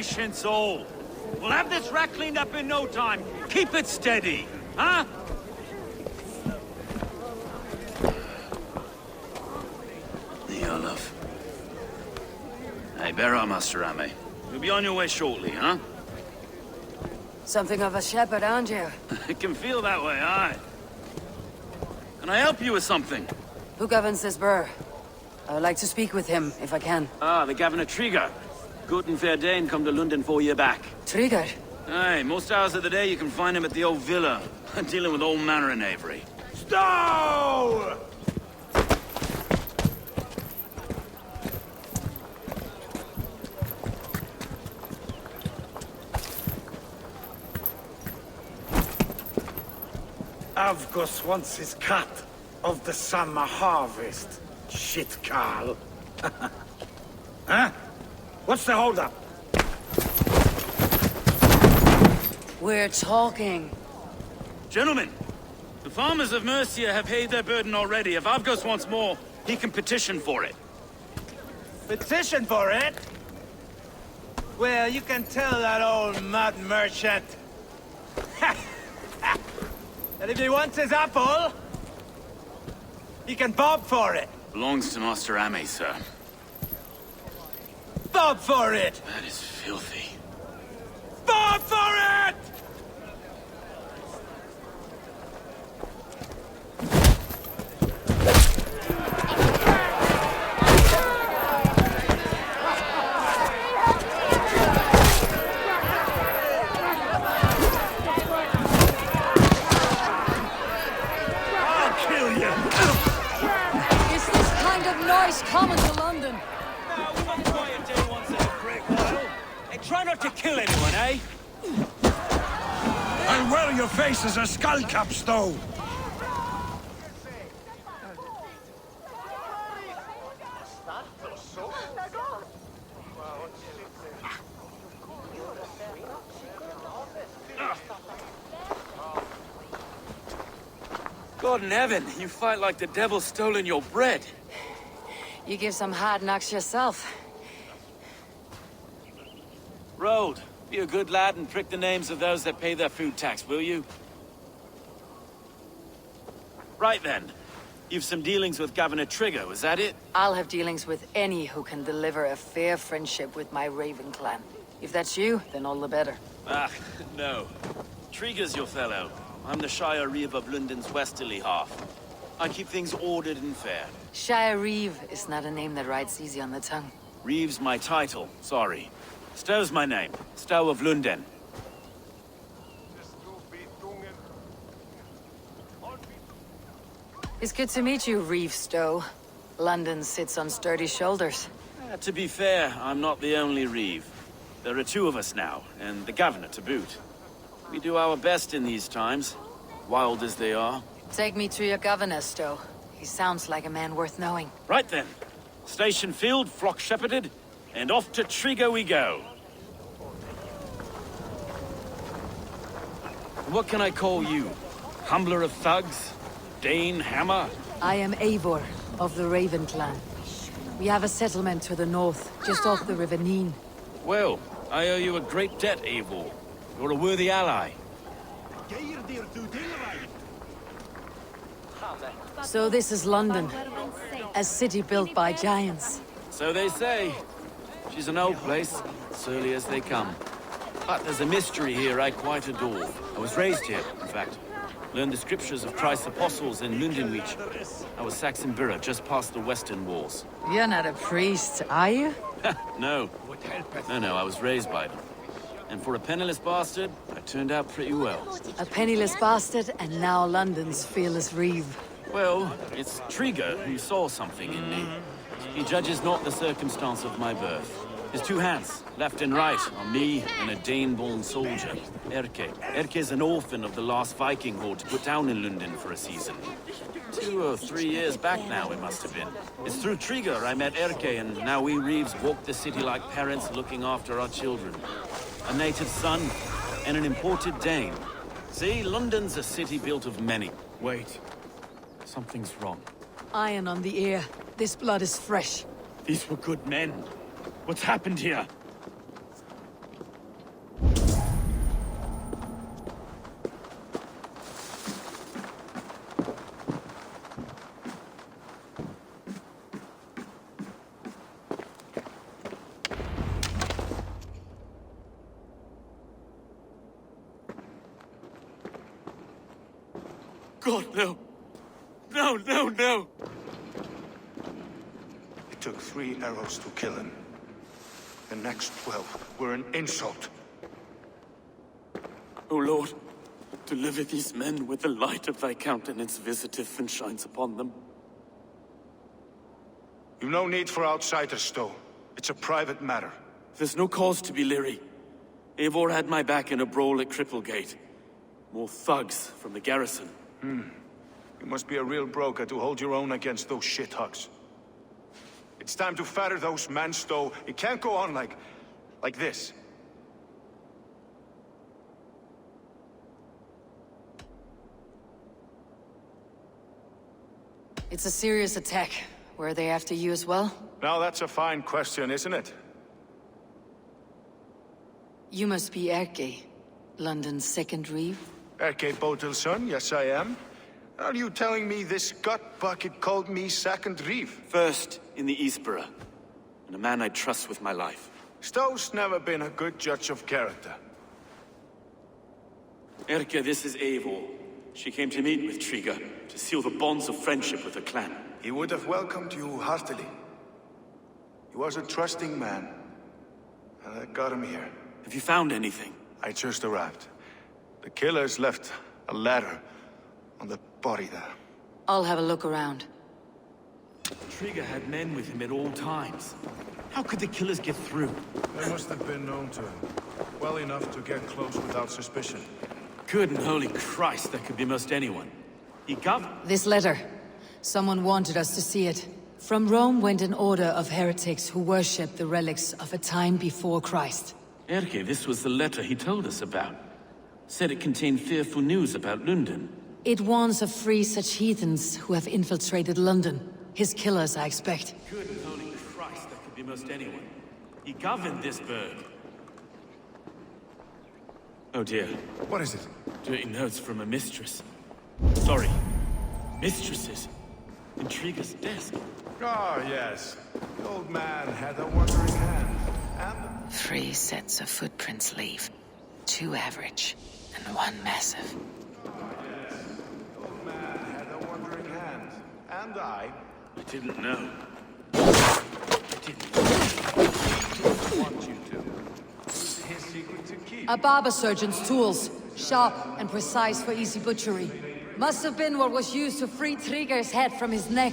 Patience all. We'll have this wreck cleaned up in no time. Keep it steady, huh? Here, love. Hey, bear up, Master Ame. You'll be on your way shortly, huh? Something of a shepherd, aren't you? It can feel that way, aye. Can I help you with something? Who governs this burr? I would like to speak with him, if I can. Ah, the Governor Trigger. Good and fair Dane come to Lunden 4 year back. Trigger? Aye, most hours of the day you can find him at the old villa, dealing with all manner in Avery. STOWE! Avgos wants his cut of the summer harvest. Shit, Carl. Huh? What's the holdup? We're talking. Gentlemen, the farmers of Mercia have paid their burden already. If Avgos wants more, he can petition for it. Petition for it? Well, you can tell that old mud merchant that if he wants his apple, he can bob for it. Belongs to Master Ame, sir. Bob for it! That is filthy. Bob for it! Common to London. One quiet day once in a great while. And try not to kill anyone, eh? I'll wear your face as a skull cap, Stowe. God in heaven, you fight like the devil's stolen your bread. You give some hard knocks yourself. Road, be a good lad and prick the names of those that pay their food tax, will you? Right then. You've some dealings with Governor Trigger, was that it? I'll have dealings with any who can deliver a fair friendship with my Raven clan. If that's you, then all the better. Ah, no. Trigger's your fellow. I'm the Shire Reeve of Lunden's westerly half. I keep things ordered and fair. Shire Reeve is not a name that rides easy on the tongue. Reeve's my title, sorry. Stowe's my name. Stowe of Lunden. It's good to meet you, Reeve Stowe. London sits on sturdy shoulders. To be fair, I'm not the only Reeve. There are two of us now, and the Governor to boot. We do our best in these times, wild as they are. Take me to your governor, Stowe. He sounds like a man worth knowing. Right then. Station filled, flock shepherded, and off to Trigger we go. What can I call you? Humbler of thugs? Dane Hammer? I am EIVOR, of the Raven clan. We have a settlement to the north, just off the River Neen. Well, I owe you a great debt, EIVOR. You're a worthy ally. So this is London, a city built by giants. So they say. She's an old place, surly as they come. But there's a mystery here I quite adore. I was raised here, in fact. Learned the scriptures of Christ's apostles in Lundenwich. I was Saxon Borough, just past the western walls. You're not a priest, are you? No. No, I was raised by them. And for a penniless bastard, I turned out pretty well. A penniless bastard, and now London's fearless Reeve. Well, it's Trigger who saw something in me. He judges not the circumstance of my birth. His two hands, left and right, on me and a Dane-born soldier, ERKE. ERKE is an orphan of the last Viking horde put down in Lunden for a season. 2 or 3 years back now, it must have been. It's through Trigger I met ERKE, and now we Reeves walk the city like parents looking after our children. A native son, and an imported Dane. See, London's a city built of many. Wait. Something's wrong. Iron on the ear. This blood is fresh. These were good men. What's happened here? God, no. No, no, no! It took 3 arrows to kill him. The next 12 were an insult. O Lord, deliver these men with the light of thy countenance visiteth and shines upon them. You've no need for outsiders, Stowe. It's a private matter. There's no cause to be leery. EIVOR had my back in a brawl at Cripplegate. More thugs from the garrison. You must be a real broker to hold your own against those shithugs. It's time to fatter those men, Stowe. It can't go on like this. It's a serious attack. Were they after you as well? Now that's a fine question, isn't it? You must be ERKE, London's second reeve. ERKE Botilson, yes I am. Are you telling me this gut bucket called me second reeve? First in the Eastborough, and a man I trust with my life. Stowe's never been a good judge of character. ERKE, this is EIVOR. She came to meet with Triga, to seal the bonds of friendship with the clan. He would have welcomed you heartily. He was a trusting man, and I got him here. Have you found anything? I just arrived. The killers left a ladder on the body there. I'll have a look around. Triga had men with him at all times. How could the killers get through? They must have been known to him. Well enough to get close without suspicion. Good and holy Christ, that could be most anyone. He This letter. Someone wanted us to see it. From Rome went an order of heretics who worshipped the relics of a time before Christ. ERKE, this was the letter he told us about. Said it contained fearful news about Lunden. It warns of 3 such heathens who have infiltrated London. His killers, I expect. Good and holy Christ, that could be most anyone. He governed this burg. Oh dear. What is it? Dirty notes from a mistress. Sorry. Mistresses. In Triga's desk. Ah, yes. The old man had a wandering hand. And 3 sets of footprints leave. 2 average, and 1 massive. the old man had a wandering hand. And I didn't know. want you to. It's his secret to keep. A barber surgeon's tools. Sharp and precise for easy butchery. Must have been what was used to free Triga's head from his neck.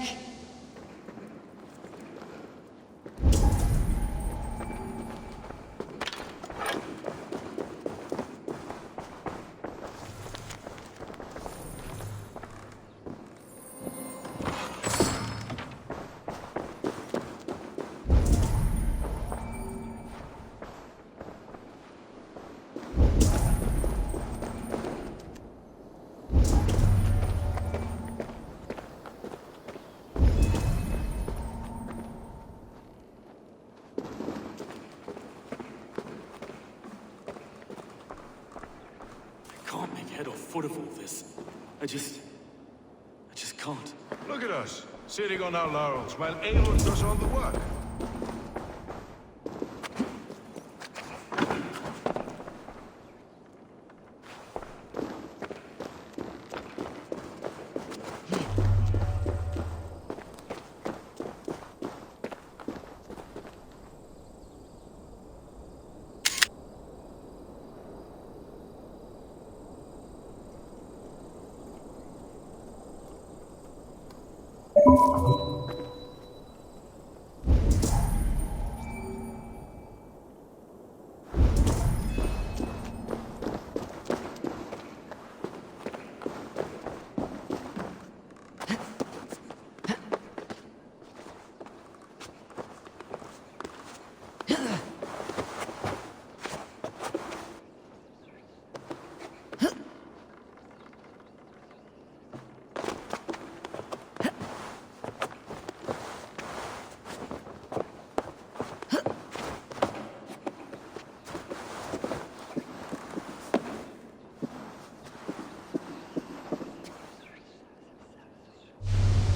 Can't make head or foot of all this. I just can't. Look at us, sitting on our laurels while EIVOR does all the work.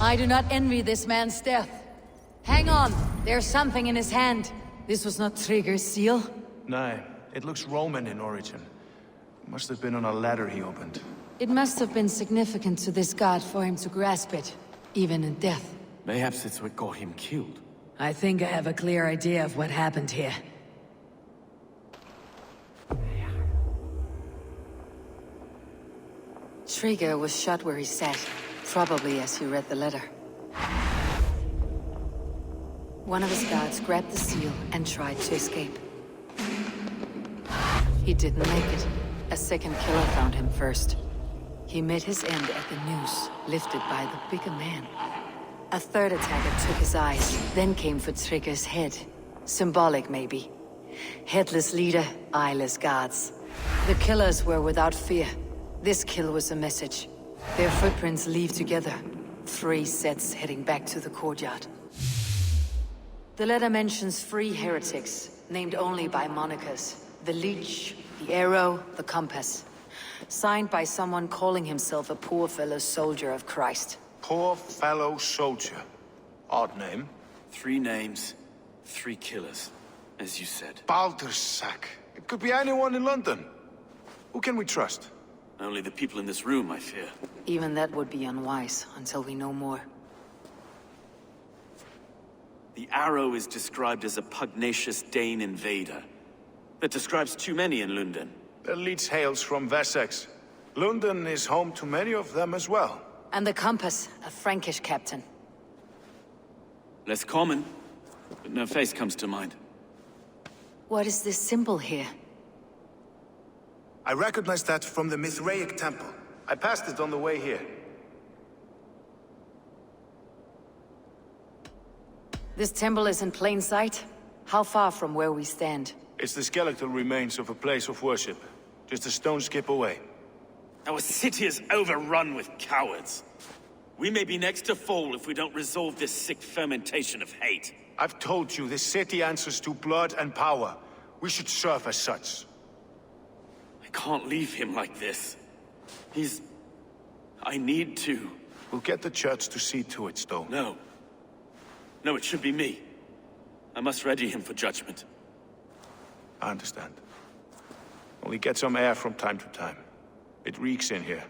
I do not envy this man's death. Hang on, there's something in his hand. This was not Triga's seal. No, it looks Roman in origin. Must have been on a ladder he opened. It must have been significant to this god for him to grasp it, even in death. Mayhaps it's what got him killed. I think I have a clear idea of what happened here. Trigger was shot where he sat, probably as he read the letter. One of his guards grabbed the seal and tried to escape. He didn't make it. A second killer found him first. He met his end at the noose, lifted by the bigger man. A third attacker took his eyes, then came for Trigger's head. Symbolic, maybe. Headless leader, eyeless guards. The killers were without fear. This kill was a message. Their footprints leave together. 3 sets heading back to the courtyard. The letter mentions 3 heretics, named only by monikers. The Leech, the Arrow, the Compass. Signed by someone calling himself a poor fellow soldier of Christ. Poor fellow soldier. Odd name. 3 names, 3 killers, as you said. Baldersack. It could be anyone in London. Who can we trust? Only the people in this room, I fear. Even that would be unwise, until we know more. The Arrow is described as a pugnacious Dane invader. That describes too many in Lunden. The Leech hails from Wessex. Lunden is home to many of them as well. And the Compass, a Frankish captain. Less common, but no face comes to mind. What is this symbol here? I recognize that from the Mithraic temple. I passed it on the way here. This temple is in plain sight? How far from where we stand? It's the skeletal remains of a place of worship. Just a stone's skip away. Our city is overrun with cowards. We may be next to fall if we don't resolve this sick fermentation of hate. I've told you, this city answers to blood and power. We should serve as such. I can't leave him like this. I need to. We'll get the church to see to it, Stowe. No. No, it should be me. I must ready him for judgment. I understand. Only get some air from time to time. It reeks in here.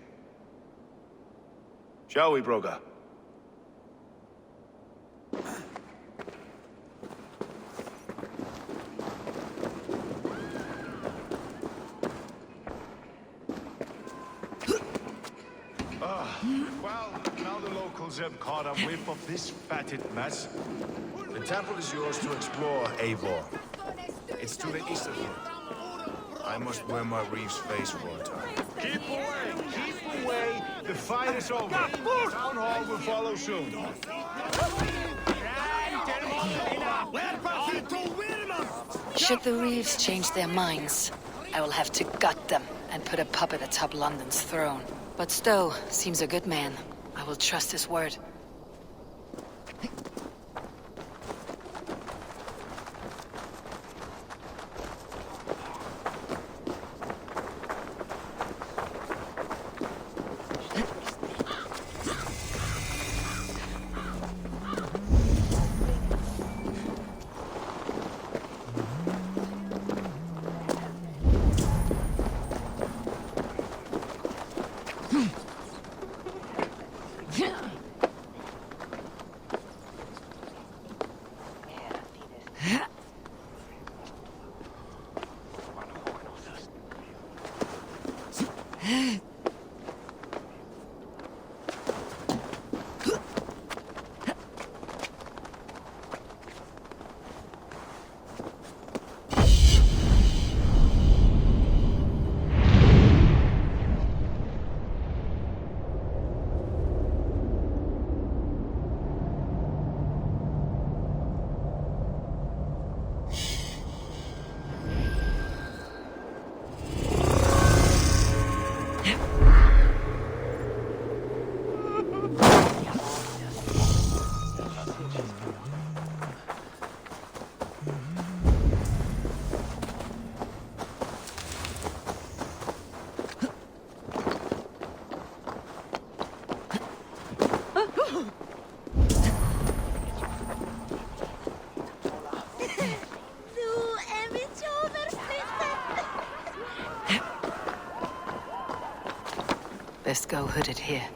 Shall we, Broga? Well, now the locals have caught a whiff of this fatted mess. The temple is yours to explore, EIVOR. It's to the east of here. I must wear my reef's face for a time. Keep away! Keep away! The fight is over. Town hall will follow soon. Should the Reeves change their minds, I will have to gut them and put a puppet atop London's throne. But Stowe seems a good man. I will trust his word. Best go hooded here.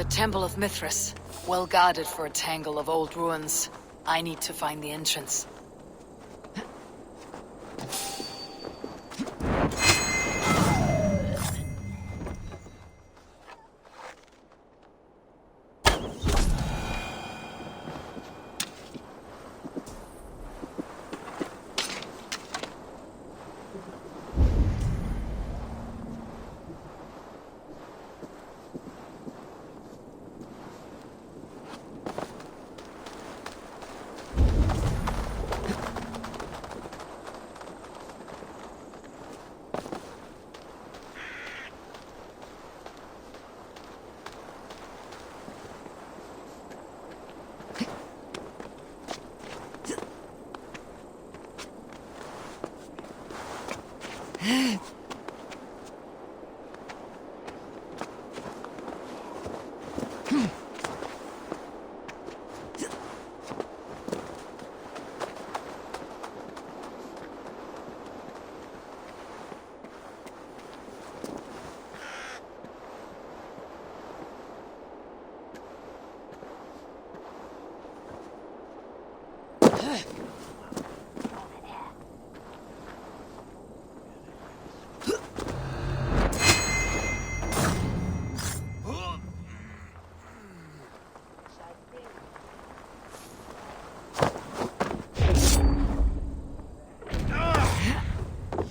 Temple of Mithras. Well guarded for a tangle of old ruins. I need to find the entrance.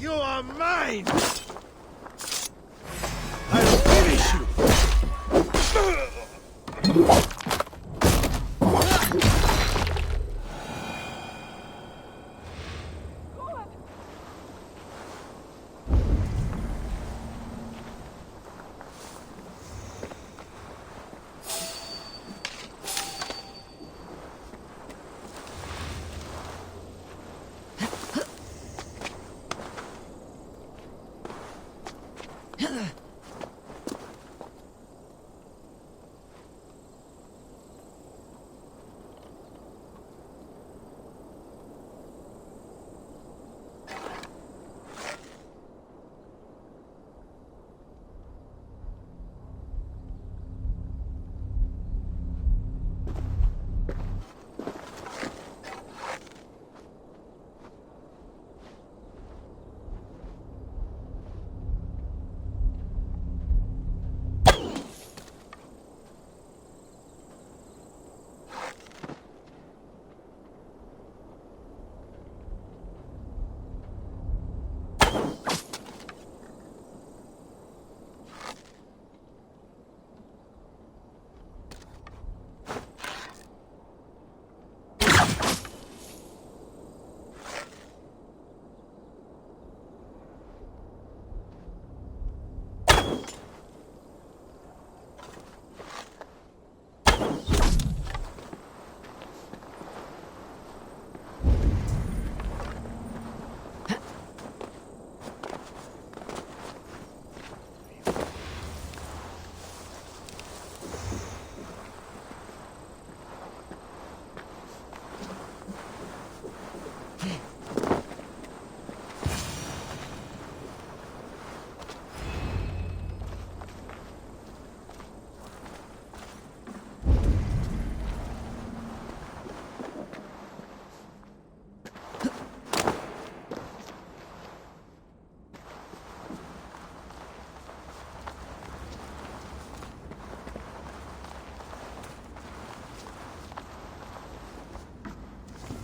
You are mine! I'll finish you!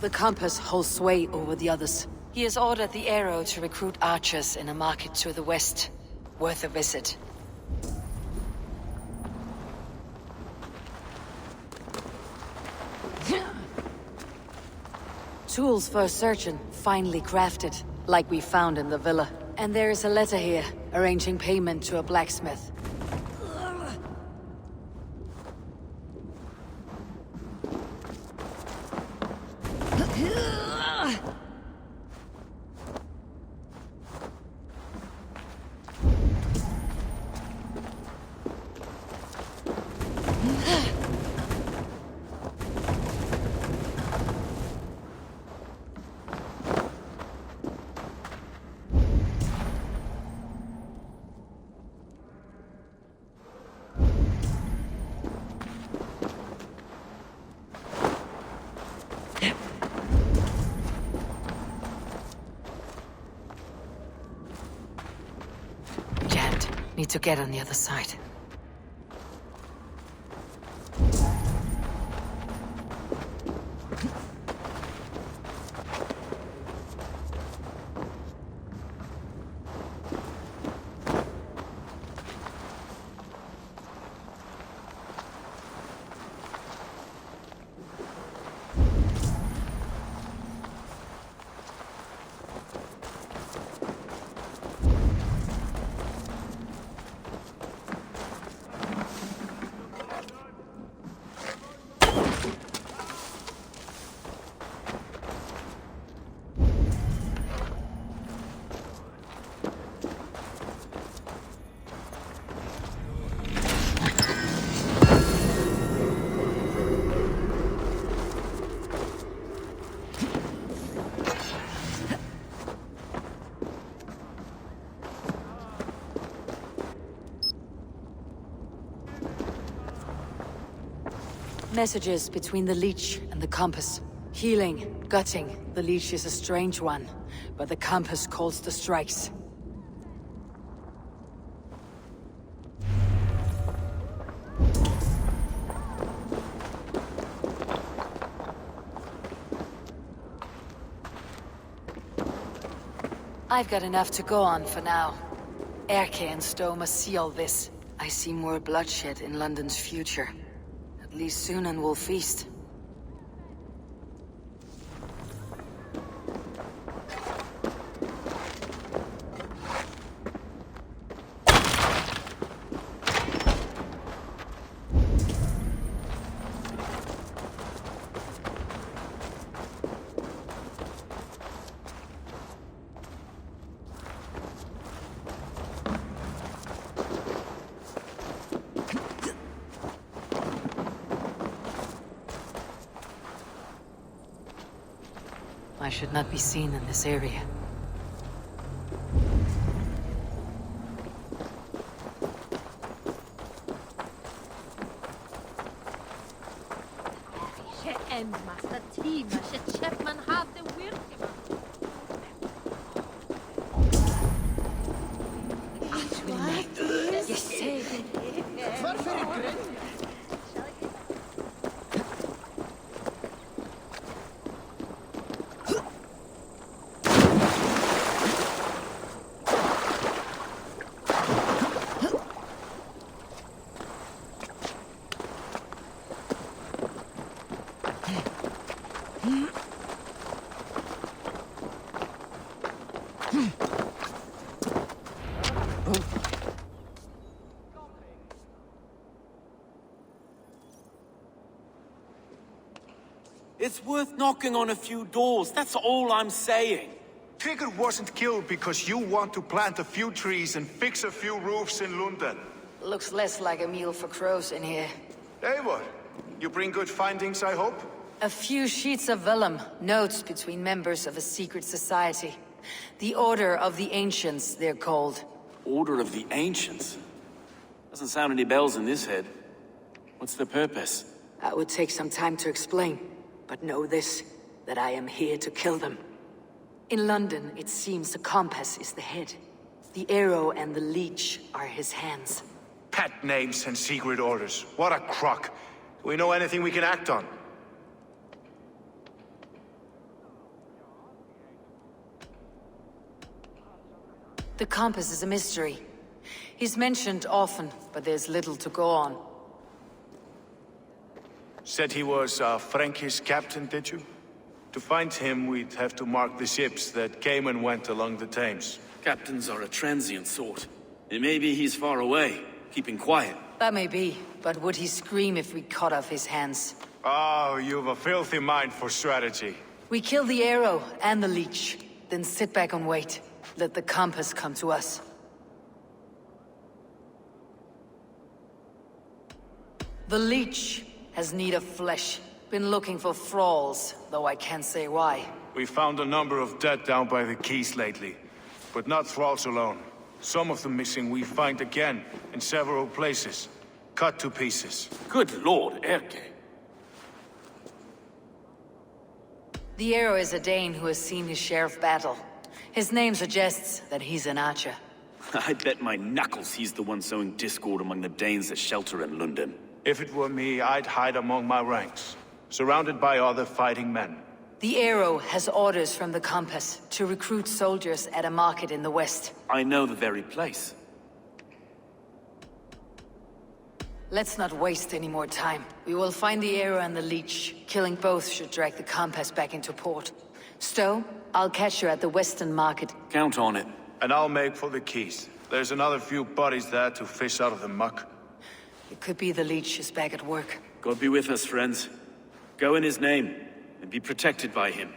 The compass holds sway over the others. He has ordered the arrow to recruit archers in a market to the west. Worth a visit. Tools for a surgeon, finely crafted, like we found in the villa. And there is a letter here, arranging payment to a blacksmith. Need to get on the other side. Messages between the leech and the compass. Healing, gutting. The leech is a strange one, but the compass calls the strikes. I've got enough to go on for now. ERKE and STOWE must see all this. I see more bloodshed in London's future. At least soon and we'll feast. I should not be seen in this area. It's worth knocking on a few doors, that's all I'm saying. Trigger wasn't killed because you want to plant a few trees and fix a few roofs in Lunden. Looks less like a meal for crows in here. EIVOR, you bring good findings, I hope? A few sheets of vellum, notes between members of a secret society. The Order of the Ancients, they're called. Order of the Ancients? Doesn't sound any bells in this head. What's the purpose? That would take some time to explain. But know this, that I am here to kill them. In London, it seems the compass is the head. The arrow and the leech are his hands. Pet names and secret orders. What a crock. Do we know anything we can act on? The compass is a mystery. He's mentioned often, but there's little to go on. Said he was Frankish captain, did you? To find him, we'd have to mark the ships that came and went along the Thames. Captains are a transient sort. It may be he's far away, keeping quiet. That may be, but would he scream if we cut off his hands? Oh, you've a filthy mind for strategy. We kill the arrow and the leech, then sit back and wait. Let the compass come to us. The leech has need of flesh. Been looking for thralls, though I can't say why. We found a number of dead down by the quays lately. But not thralls alone. Some of the missing we find again, in several places. Cut to pieces. Good lord, ERKE. The arrow is a Dane who has seen his share of battle. His name suggests that he's an archer. I bet my knuckles he's the one sowing discord among the Danes that shelter in Lunden. If it were me, I'd hide among my ranks, surrounded by other fighting men. The arrow has orders from the compass to recruit soldiers at a market in the west. I know the very place. Let's not waste any more time. We will find the arrow and the leech. Killing both should drag the compass back into port. Stowe, I'll catch you at the western market. Count on it. And I'll make for the quays. There's another few bodies there to fish out of the muck. It could be the leech is back at work. God be with us, friends. Go in his name, and be protected by him.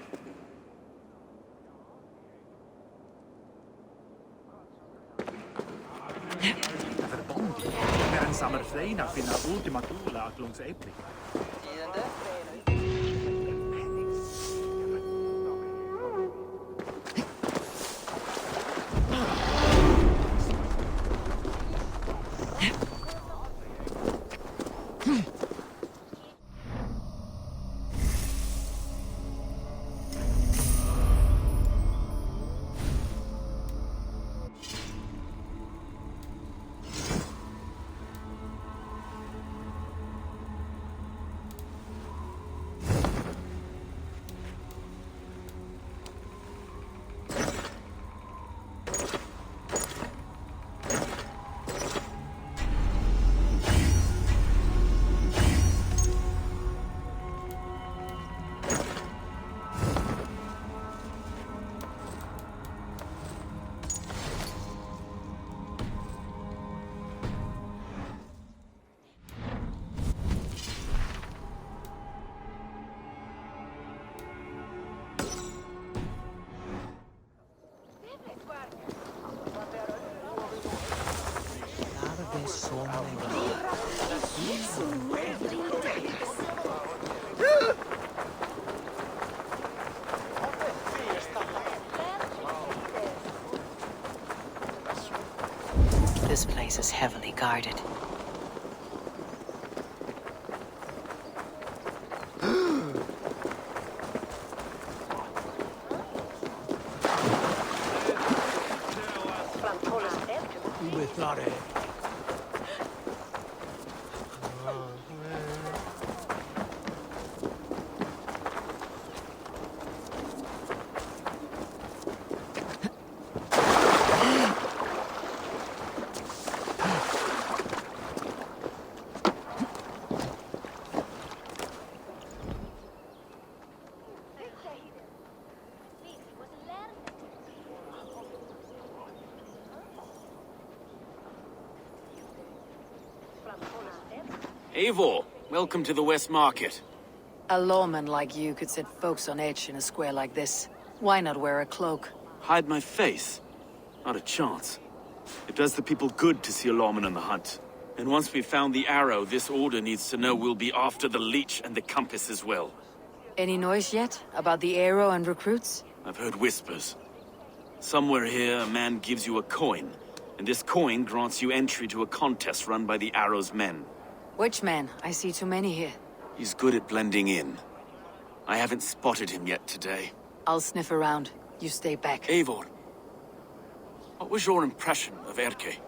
This place is heavily guarded. EIVOR, welcome to the West Market. A lawman like you could set folks on edge in a square like this. Why not wear a cloak? Hide my face? Not a chance. It does the people good to see a lawman on the hunt. And once we've found the arrow, this order needs to know we'll be after the leech and the compass as well. Any noise yet about the arrow and recruits? I've heard whispers. Somewhere here, a man gives you a coin, and this coin grants you entry to a contest run by the arrow's men. Which man? I see too many here. He's good at blending in. I haven't spotted him yet today. I'll sniff around. You stay back. EIVOR, what was your impression of ERKE?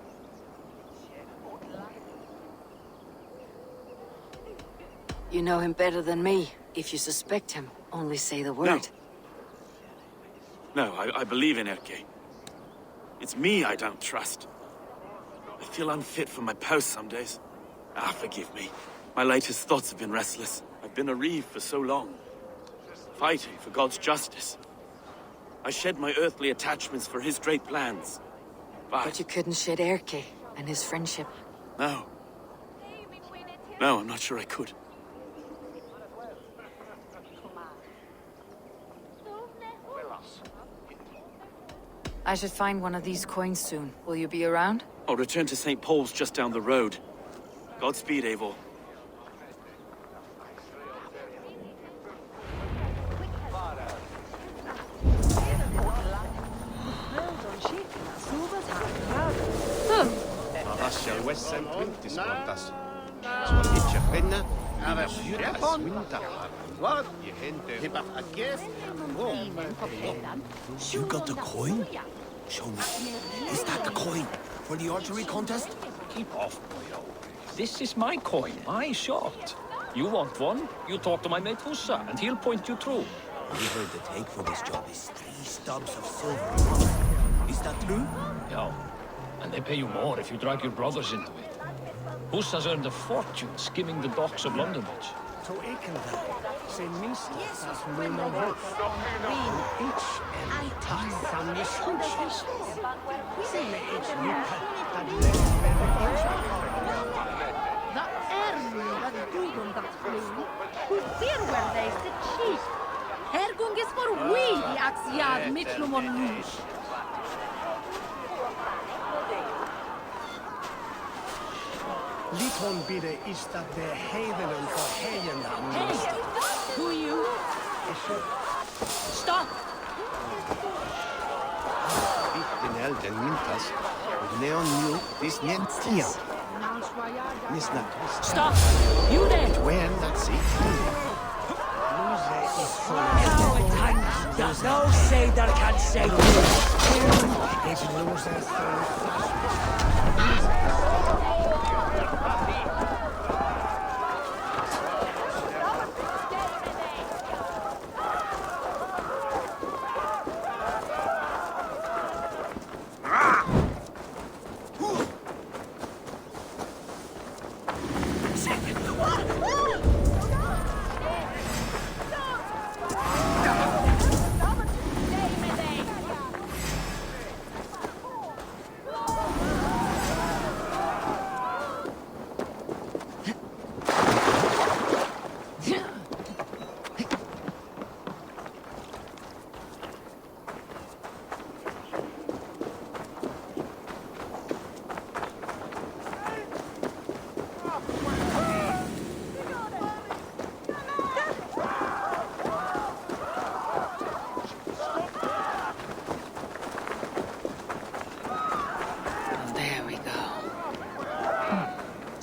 You know him better than me. If you suspect him, only say the word. No, I believe in ERKE. It's me I don't trust. I feel unfit for my post some days. Forgive me. My latest thoughts have been restless. I've been a reeve for so long, fighting for God's justice. I shed my earthly attachments for his great plans. But you couldn't shed ERKE and his friendship. No. No, I'm not sure I could. I should find one of these coins soon. Will you be around? I'll return to St. Paul's just down the road. Godspeed, Eivor. What? You got the coin? Show me. Is that the coin for the archery contest? Keep off, boyo. This is my coin, my shot. You want one? You talk to my mate Hussa, and he'll point you through. I heard the take for this job is 3 stubs of silver. Is that true? Yeah, and they pay you more if you drag your brothers into it. Hussa's earned a fortune skimming the docks of London Bridge. To Ekenveld, zijn minstens als Lunden hoofd. Iets en tacht van de schoentjes. Zijn er iets niet dat les The erm that Dugun that flew, who fear where they the chief. Hergung is for we, Axiad Mitlumon Nush. Liton bidde is dat de hedenen voor heien Hey, who you? Stop! Den elden mintas. Neon new this nentia. Nisnatus. Stop! You there! When that's it. No say that can say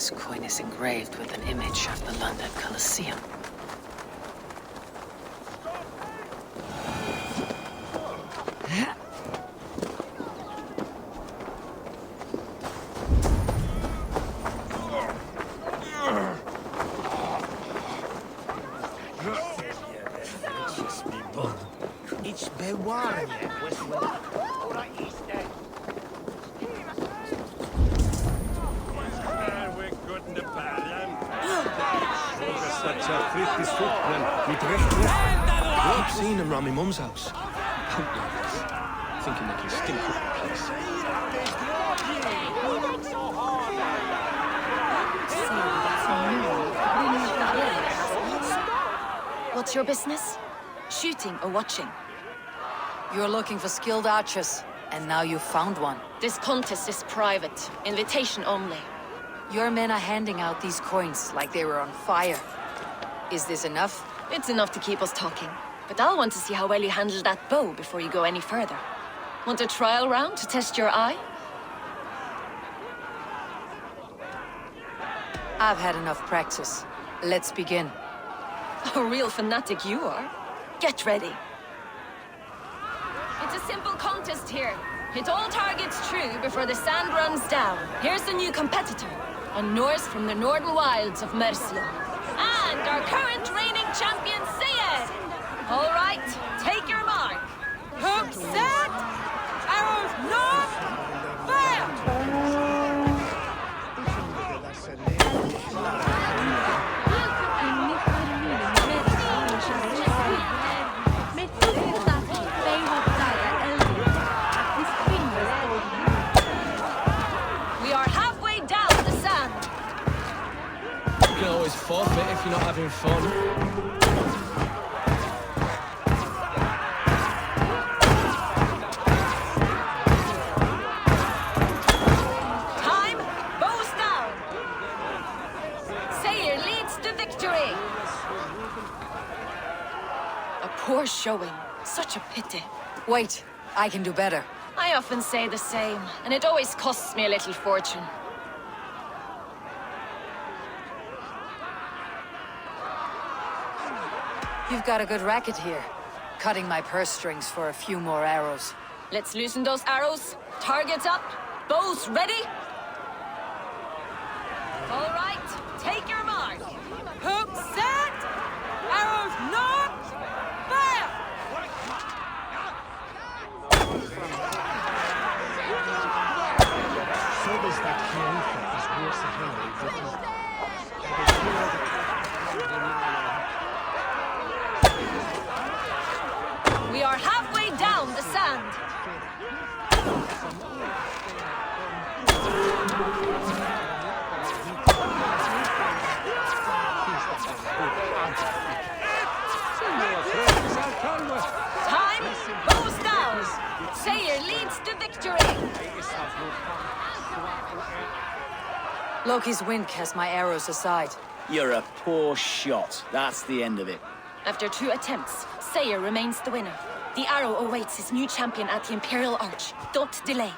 This coin is engraved with an image of the London Colosseum. It's beware. I've seen him around my mum's house. Thinking they can stink up the place. What's your business? Shooting or watching? You're looking for skilled archers, and now you've found one. This contest is private. Invitation only. Your men are handing out these coins like they were on fire. Is this enough? It's enough to keep us talking. But I'll want to see how well you handle that bow before you go any further. Want a trial round to test your eye? I've had enough practice. Let's begin. A real fanatic you are. Get ready. It's a simple contest here. Hit all targets true before the sand runs down. Here's the new competitor. A Norse from the northern wilds of Mercia. And our current reigning champion, Sayed! All right, take your mark. Hook set! Arrows north! for fun. Time, bows down. Sayer leads to victory. A poor showing. Such a pity. Wait, I can do better. I often say the same, and it always costs me a little fortune. You've got a good racket here. Cutting my purse strings for a few more arrows. Let's loosen those arrows. Targets up. Bows ready. All right, take your mark. Hook set. Arrows knocked. Fire! So does that Khalifa is worse than We are halfway down the sand. Time, bows down. Sayer leads to victory. Loki's wind cast my arrows aside. You're a poor shot. That's the end of it. After 2 attempts, Sayer remains the winner. The arrow awaits his new champion at the Imperial Arch. Don't delay.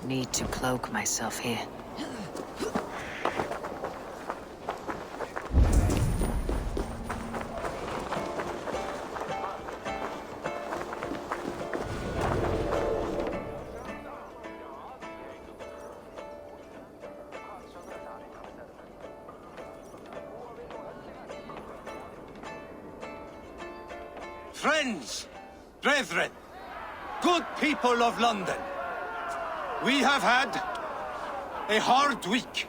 Need to cloak myself here. Friends, brethren, good people of London. We have had a hard week.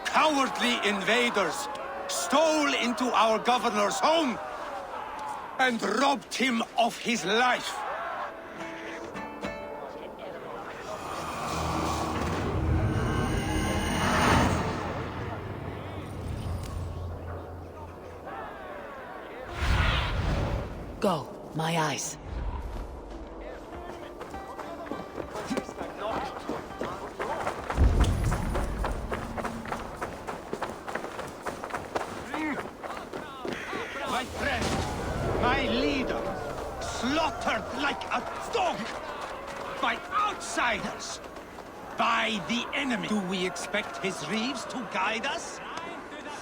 Cowardly invaders stole into our governor's home and robbed him of his life. Go, my eyes. My friend, my leader, slaughtered like a dog by outsiders, by the enemy. Do we expect his reeves to guide us?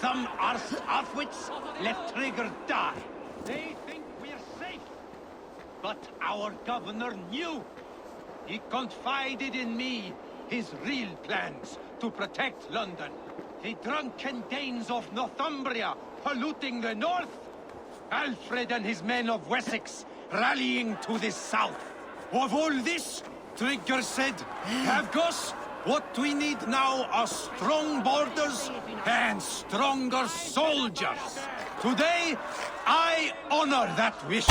Some arse-offwits let Trigger die. They think we're safe. But our governor knew. He confided in me his real plans to protect London. The drunken Danes of Northumbria polluting the north. Alfred and his men of Wessex rallying to the south. Of all this, Trigger said, Havgos, what we need now are strong borders and stronger soldiers. Today, I honor that wish.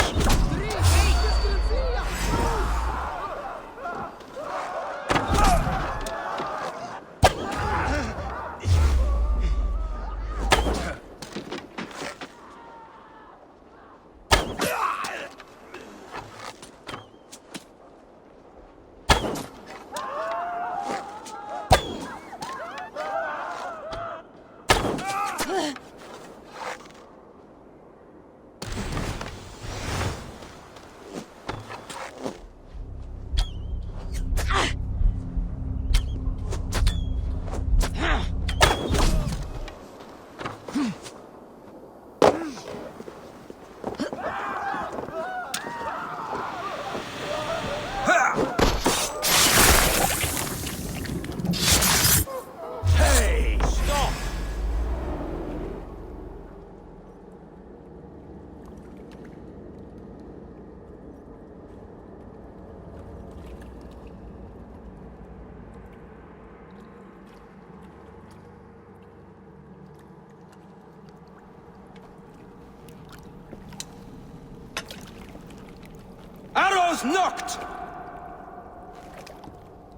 was knocked!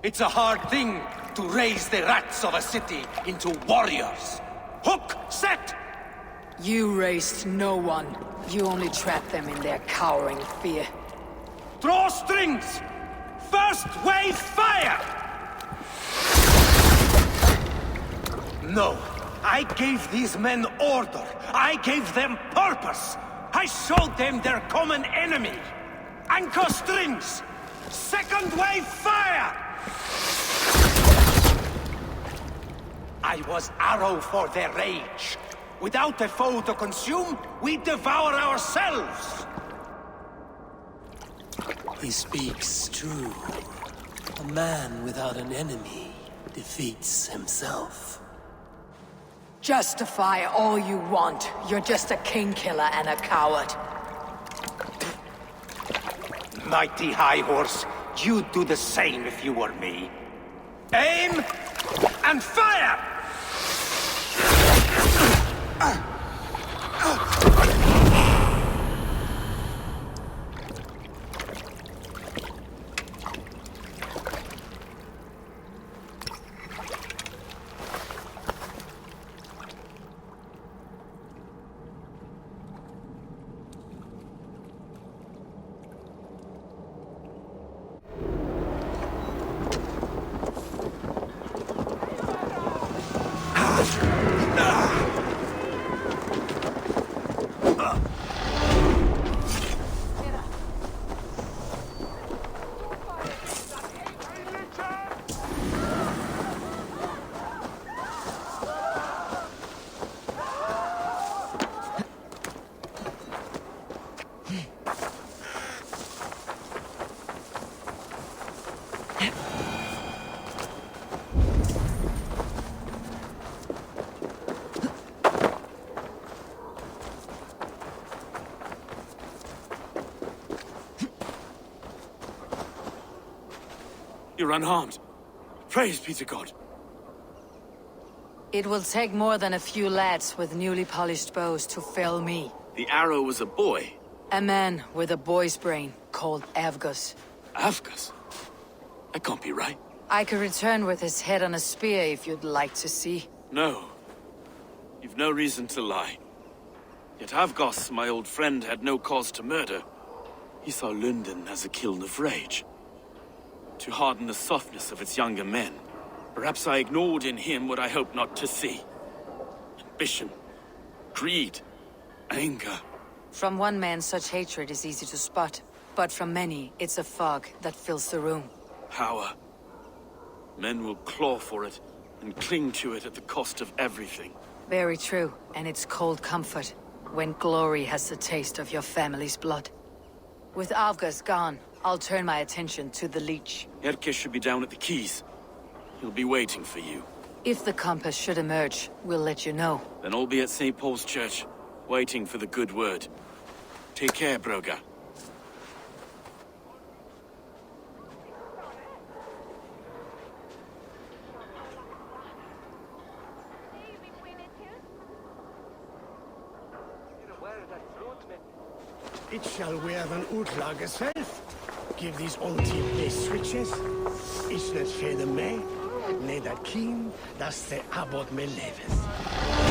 It's a hard thing to raise the rats of a city into warriors. Hook, set! You raised no one. You only trapped them in their cowering fear. Draw strings! First wave fire! No, I gave these men order. I gave them purpose. I showed them their common enemy. Anchor strings! Second wave fire! I was arrow for their rage. Without a foe to consume, we devour ourselves! He speaks true. A man without an enemy defeats himself. Justify all you want. You're just a king killer and a coward. Mighty High Horse, you'd do the same if you were me. Aim and fire! You're unharmed. Praise be to God. It will take more than a few lads with newly polished bows to fell me. The arrow was a boy. A man with a boy's brain called Avgus. Avgus? That can't be right. I could return with his head on a spear if you'd like to see. No. You've no reason to lie. Yet Avgus, my old friend, had no cause to murder. He saw Lunden as a kiln of rage. To harden the softness of its younger men. Perhaps I ignored in him what I hoped not to see. Ambition, greed, anger. From one man, such hatred is easy to spot. But from many, it's a fog that fills the room. Power. Men will claw for it and cling to it at the cost of everything. Very true, and it's cold comfort when glory has the taste of your family's blood. With Avgus gone, I'll turn my attention to the Leech. ERKE should be down at the quays. He'll be waiting for you. If the compass should emerge, we'll let you know. Then I'll be at St. Paul's Church, waiting for the good word. Take care, Broga. It shall wear an utlager self. Give these ontible switches. Is net verder mee. Nee, dat kiem, dat de abot me leves.